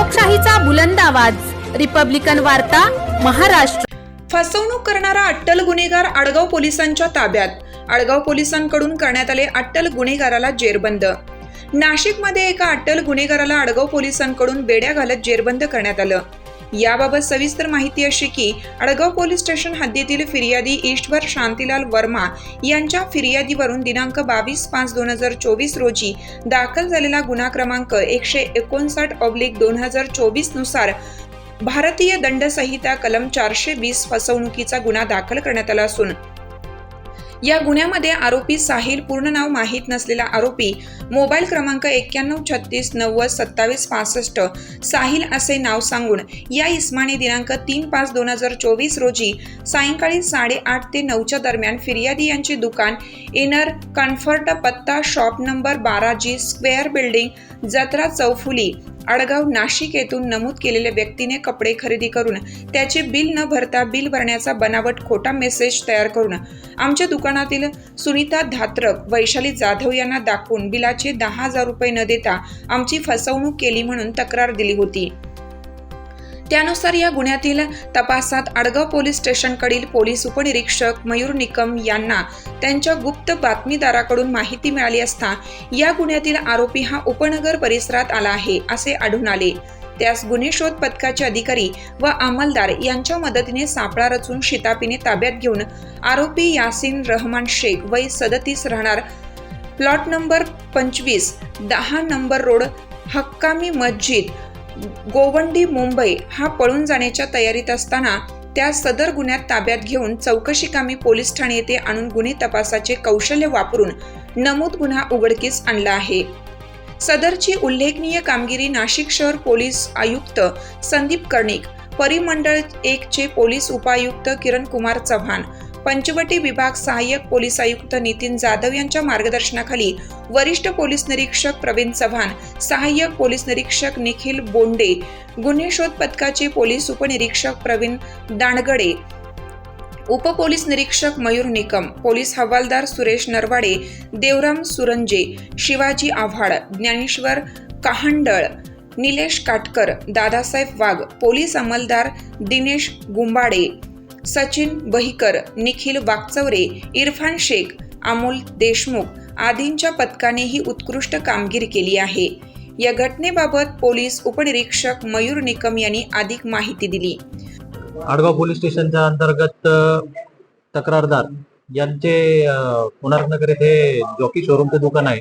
लोकशाहीचा बुलंद आवाज, रिपब्लिकन वार्ता, महाराष्ट्र। फसवणूक करणारा अट्टल गुन्हेगार आडगाव पोलिसांच्या ताब्यात। आडगाव पोलिसांकडून करण्यात आले अट्टल गुन्हेगाराला जेरबंद। नाशिकमध्ये एका अट्टल गुन्हेगाराला आडगाव पोलिसांकडून बेड्या घालत जेरबंद करण्यात आलं। याबाबत सविस्तर माहिती अशी की आडगाव पोलीस स्टेशन हद्दीतील फिर्यादी ईश्वर शांतीलाल वर्मा यांच्या फिर्यादीवरून दिनांक 22/5/2024 रोजी दाखल झालेला गुन्हा क्रमांक 159/2024 नुसार भारतीय दंड संहिता कलम 420 फसवणुकीचा गुन्हा दाखल करण्यात आला असून या गुन्ह्यामध्ये आरोपी साहिल, पूर्ण नाव माहीत नसलेला आरोपी, मोबाईल क्रमांक 9190902765 साहिल असे नाव सांगून या इसमाने दिनांक 3/5/2024 रोजी सायंकाळी 8:30 ते 9च्या दरम्यान फिर्यादी यांचे दुकान इनर कम्फर्ट, पत्ता shop number 12G square building, जत्रा चौफुली, आडगाव, नाशिक येथून नमूद केलेल्या व्यक्तीने कपडे खरेदी करून त्याचे बिल न भरता बिल भरण्याचा बनावट खोटा मेसेज तयार करून आमच्या दुकानातील सुनीता धात्रक, वैशाली जाधव यांना दाखवून बिलाचे 10,000 रुपये न देता आमची फसवणूक केली म्हणून तक्रार दिली होती। त्यानुसार या गुन्ह्यातील तपासात आडगाव पोलीस स्टेशनकडील पोलीस उपनिरीक्षक मयूर निकम यांना त्यांच्या गुप्त बातमीदाराकडून माहिती मिळाली असता या गुन्ह्यातील आरोपी हा उपनगर परिसरात आला आहे असे आढळून आले। त्यास गुन्हे शोध पथकाचे अधिकारी व अंमलदार यांच्या मदतीने सापळा रचून शिताफीने ताब्यात घेऊन आरोपी यासिन रहमान शेख वय 37 राहणार प्लॉट नंबर 25, 10 नंबर रोड, हक्कामी मस्जिद, गोवंडी, मुंबई हा पळून जाण्याच्या तयारीत असताना त्या सदर गुन्ह्यात ताब्यात घेऊन चौकशी कामी पोलीस ठाणे येथे आणून गुन्हे तपासाचे कौशल्य वापरून नमूद गुन्हा उघडकीस आणला आहे। सदरची उल्लेखनीय कामगिरी नाशिक शहर पोलीस आयुक्त संदीप कर्णिक, परिमंडळ 1 चे पोलीस उपायुक्त किरण कुमार चव्हाण, पंचवटी विभाग सहाय्यक पोलीस आयुक्त नितीन जाधव यांच्या मार्गदर्शनाखाली वरिष्ठ पोलीस निरीक्षक प्रवीण चव्हाण, सहाय्यक पोलीस निरीक्षक निखिल बोंडे, गुन्हे शोध पथकाचे पोलीस उपनिरीक्षक प्रवीण दांडगडे, उपपोलीस निरीक्षक मयूर निकम, पोलीस हवालदार सुरेश नरवाडे, देवराम सुरंजे, शिवाजी आव्हाड, ज्ञानेश्वर कहांडळ, निलेश काटकर, दादासाहेब वाघ, पोलीस अंमलदार दिनेश गुंबाडे, सचिन बहिकर, निखिल वाकचौरे, इरफान शेख, अमोल देशमुख आदींच्या पथकाने ही उत्कृष्ट कामगिरी केली आहे। या घटनेबाबत पोलीस उपनिरीक्षक मयूर निकम यांनी अधिक माहिती दिली। आडगाव पोलीस स्टेशनच्या अंतर्गत तक्रारदार यांचे पुनारनगर येथे जॉकी शोरूमचे दुकान आहे।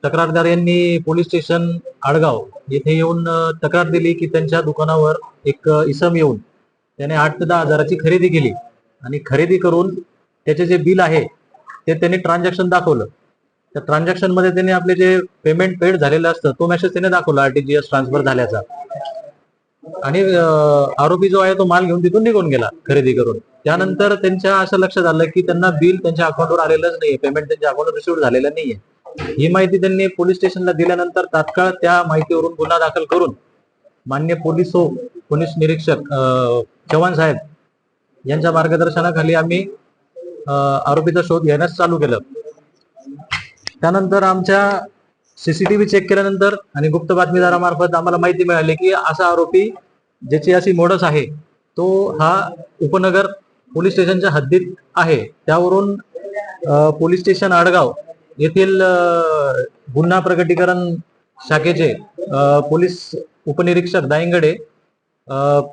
तक्रारदार यांनी पोलीस स्टेशन आडगाव येथे येऊन तक्रार दिली की त्यांच्या दुकानावर एक इसम येऊन त्याने 8 ते 10 हजाराची खरेदी केली आणि खरेदी करून त्याचे जे बिल आहे ते त्यांनी ट्रान्झॅक्शन दाखवलं। त्या ट्रान्झॅक्शन मध्ये त्यांनी आपले जे पेमेंट पेड झालेलं असतं तो मेसेज त्याने दाखवला RTGS ट्रान्सफर झाल्याचा आणि आरोपी जो आहे तो माल घेऊन तिथून निघून गेला खरेदी करून। त्यानंतर त्यांच्या असं लक्षात आलं की त्यांना बिल त्यांच्या अकाउंटवर आलेलंच नाहीये, पेमेंट त्यांच्या अकाउंटवर रिसिव्ह झालेलं नाहीये। ही माहिती त्यांनी पोलीस स्टेशनला दिल्यानंतर तात्काळ त्या माहितीवरून गुन्हा दाखल करून मान्य पोलीस निरीक्षक चव्हाण साहेब यांच्या मार्गदर्शनाखाली आम्ही आरोपीचा शोध घेण्यास चालू केलं। त्यानंतर आमच्या CCTV चेक केल्यानंतर आणि गुप्त बातमीदारामार्फत आम्हाला माहिती मिळाली की असा आरोपी ज्याची अशी मोडस आहे तो हा उपनगर पोलीस स्टेशनच्या हद्दीत आहे। त्यावरून पोलीस स्टेशन आडगाव येथील गुन्हा प्रकटीकरण शाखेचे पोलीस उपनिरीक्षक दायंगडे,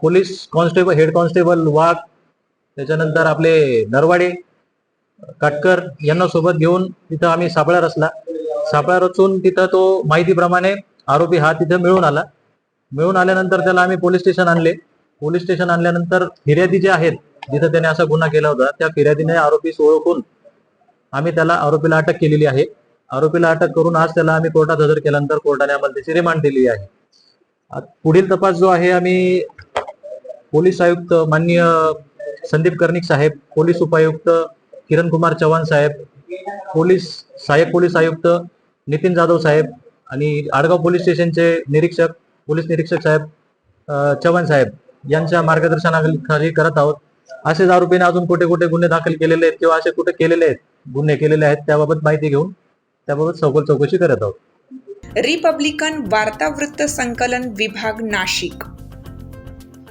पोलीस कॉन्स्टेबल हेड कॉन्स्टेबल वाघ, त्याच्यानंतर आपले नरवाडे, काटकर यांना सोबत घेऊन तिथं आम्ही सापळा रचला। सापळा रचून तिथं तो माहितीप्रमाणे आरोपी हा तिथं मिळून आल्यानंतर त्याला आम्ही पोलीस स्टेशन आणले। पोलीस स्टेशन आणल्यानंतर फिर्यादी जे आहेत जिथं त्याने असा गुन्हा केला होता त्या फिर्यादीने आरोपीस ओळखून आम्ही आरोपीला अटक केलेली आहे। आरोपीला अटक करून आज त्याला आम्ही कोर्टात हजर केल्यानंतर कोर्टाने आम्हाला त्याची रिमांड दिली आहे। पुढील तपास जो आहे आम्ही पोलीस आयुक्त माननीय संदीप कर्णिक साहेब, पोलीस उपायुक्त किरण कुमार चव्हाण साहेब, सहाय्यक पोलीस आयुक्त नितीन जाधव साहेब आणि आडगाव पोलीस स्टेशनचे पोलीस निरीक्षक साहेब चव्हाण साहेब यांच्या मार्गदर्शनाखाली करत आहोत। असेच आरोपीने अजून कुठे कुठे गुन्हे दाखल केलेले आहेत किंवा असे कुठे गुन्हे केलेले आहेत त्याबाबत माहिती घेऊन त्याबाबत सखोल चौकशी करत आहोत। रिपब्लिकन वार्ता वृत्त संकलन विभाग नाशिक.